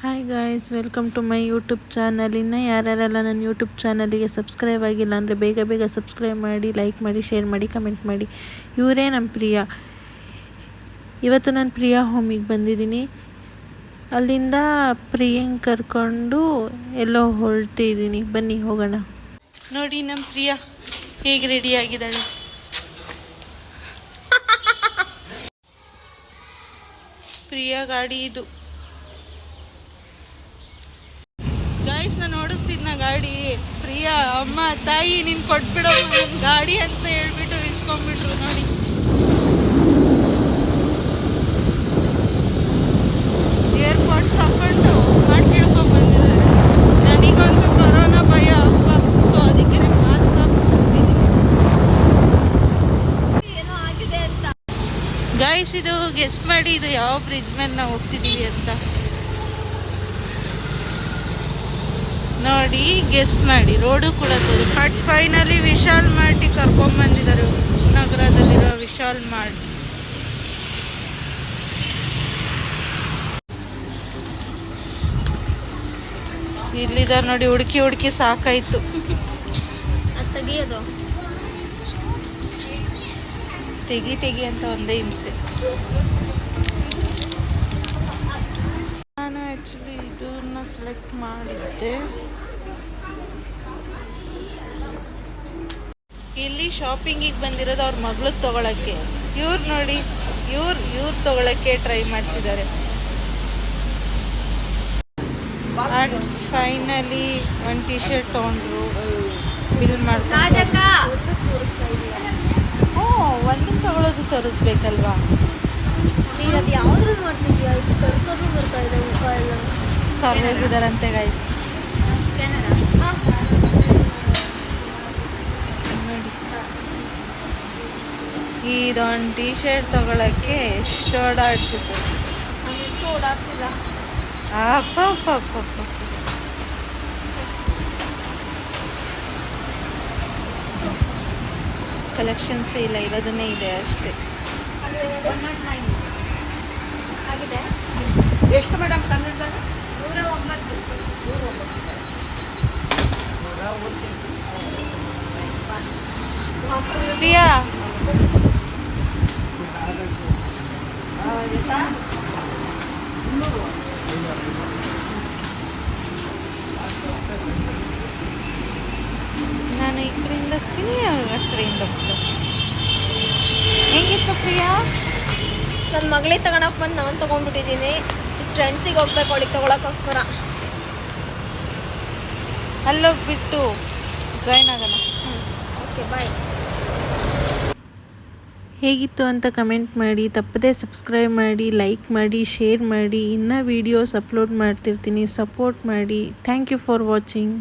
Hi guys, welcome to my YouTube channel. ಇನ್ನು ಯಾರ್ಯಾರೆಲ್ಲ ನನ್ನ ಯೂಟ್ಯೂಬ್ ಚಾನಲಿಗೆ ಸಬ್ಸ್ಕ್ರೈಬ್ ಆಗಿಲ್ಲ ಅಂದರೆ ಬೇಗ ಸಬ್ಸ್ಕ್ರೈಬ್ ಮಾಡಿ, ಲೈಕ್ ಮಾಡಿ, ಶೇರ್ ಮಾಡಿ, ಕಮೆಂಟ್ ಮಾಡಿ. ಇವರೇ ನಮ್ಮ ಪ್ರಿಯಾ. ಇವತ್ತು ನಾನು ಪ್ರಿಯಾ ಹೋಮಿಗೆ ಬಂದಿದ್ದೀನಿ. ಅಲ್ಲಿಂದ ಪ್ರಿಯಂಗೆ ಕರ್ಕೊಂಡು ಎಲ್ಲೋ ಹೊರಟಿದ್ದೀನಿ. ಬನ್ನಿ ಹೋಗೋಣ. ನೋಡಿ ನಮ್ಮ ಪ್ರಿಯಾ ಹೇಗೆ ರೆಡಿ ಆಗಿದ್ದಾಳೆ. ಪ್ರಿಯಾ ಗಾಡಿ ಇದು. ಗೈಸ್, ನಾನು ಓಡಿಸ್ತಿದ್ನ ಗಾಡಿ. ಪ್ರಿಯಾ ಅಮ್ಮ ತಾಯಿ ನೀನು ಕೊಟ್ಬಿಡೋ ನನ್ನ ಗಾಡಿ ಅಂತ ಹೇಳ್ಬಿಟ್ಟು ಇಸ್ಕೊಂಡ್ಬಿಟ್ರು. ನೋಡಿ, ಏರ್ಪೋರ್ಟ್ ತಗೊಂಡು ಮಾಡ್ಕಿಡ್ಕೊಂಡ್ ಬಂದಿದ್ದಾರೆ. ನನಗಂತೂ ಕೊರೋನಾ ಭಯ ಅಪ್ಪ, ಸೊ ಅದಕ್ಕೆ ಮಾಸ್ಕ್ ಹಾಕ್ಬಿಟ್ಟಿದ್ದೀನಿ. ಏನೋ ಆಗಿದೆ ಅಂತ. ಗೈಸ್, ಇದು ಗೆಸ್ ಮಾಡಿ, ಇದು ಯಾವ ಬ್ರಿಡ್ಜ್ ಮೇಲೆ ನಾವು ಹೋಗ್ತಿದ್ದೀವಿ ಅಂತ ನೋಡಿ, ಗೆಸ್ ಮಾಡಿ. ರೋಡು ಕೂಡ ತೋರಿಸಿ. ಬಟ್ ಫೈನಲಿ ವಿಶಾಲ್ ಮಾರ್ಟ್ಗೆ ಕರ್ಕೊಂಡ್ಬಂದಿದ್ದಾರೆ. ನಗರದಲ್ಲಿರೋ ವಿಶಾಲ್ ಮಾರ್ಟ್. ಇಲ್ಲಿದ್ದಾರೆ ನೋಡಿ, ಹುಡುಕಿ ಸಾಕಾಯ್ತು. ತೆಗಿ ಅಂತ ಒಂದೇ ಹಿಂಸೆ. ನಾನು ಆ್ಯಕ್ಚುಲಿ ಇದನ್ನ ಸೆಲೆಕ್ಟ್ ಮಾಡಿದ್ದೆ. ಇಲ್ಲಿ ಶಾಪಿಂಗಿಗೆ ಬಂದಿರೋದು ಅವ್ರ ಮಗಳಿಗೆ ತೊಗೊಳಕ್ಕೆ. ಇವ್ರು ನೋಡಿ, ಇವ್ರು ತೊಗೊಳಕ್ಕೆ ಟ್ರೈ ಮಾಡ್ತಿದ್ದಾರೆ. ಆ್ಯಂಡ್ ಫೈನಲಿ ಒಂದು ಟಿ ಶರ್ಟ್ ತೊಗೊಂಡ್ರು. ಬಿಲ್ ಮಾಡ್ತಾರೆ. ಒಂದನ್ನು ತೊಗೊಳೋದು ತೋರಿಸ್ಬೇಕಲ್ವಾ? ನೀನು ಅದು ಯಾವ್ದು ಮಾಡ್ತಿದ್ಯಾ? ಇಷ್ಟು ಕರ್ಕೊಂಡು ಬರ್ತಾ ಇದೆ ಮುಖ ಎಲ್ಲ. ಸರಿಯಾಗಿದ್ದಾರಂತೆ ಗೈಸ್. ಇದೊಂದು ಟಿ ಶರ್ಟ್ ತಗೊಳಕ್ಕೆ ಎಷ್ಟು ಓಡಾಡ್ಸಿದ್ರು. ಎಷ್ಟು ಓಡಾಡ್ಸಿಲ್ಲ. ಕಲೆಕ್ಷನ್ಸ್ ಇಲ್ಲ, ಇರೋದನ್ನೇ ಇದೆ ಅಷ್ಟೇ. ಎಷ್ಟು ಮೇಡಮ್ ಕನ್ನಡದಾಗ? 109. ಪ್ರಿಯಾ, ನಾನು ಈ ಕಡೆಯಿಂದ ಹೋಗ್ತೀನಿ, ಅವ್ರ ಆ ಕಡೆಯಿಂದ ಹೋಗ್ತಾರೆ. ಹೆಂಗಿತ್ತು ಪ್ರಿಯಾ? ನನ್ನ ಮಗಳಿಗೆ ತಗೊಳಕ್ಕೆ ಬಂದು ನಾನು ತೊಗೊಂಡ್ಬಿಟ್ಟಿದ್ದೀನಿ. ಫ್ರೆಂಡ್ಸಿಗೆ ಹೋಗ್ಬೇಕು ಅವಳಿಗೆ ತೊಗೊಳಕ್ಕೋಸ್ಕರ. ಅಲ್ಲೋಗ್ಬಿಟ್ಟು ಜಾಯ್ನ್ ಆಗೋಣ. ಓಕೆ, ಬಾಯ್. ಹೇಗಿತ್ತು ಅಂತ ಕಮೆಂಟ್ ಮಾಡಿ. ತಪ್ಪದೇ ಸಬ್ಸ್ಕ್ರೈಬ್ ಮಾಡಿ, ಲೈಕ್ ಮಾಡಿ, ಶೇರ್ ಮಾಡಿ. ಇನ್ನೂ ವೀಡಿಯೋಸ್ ಅಪ್ಲೋಡ್ ಮಾಡ್ತಿರ್ತೀನಿ. ಸಪೋರ್ಟ್ ಮಾಡಿ. Thank you for watching.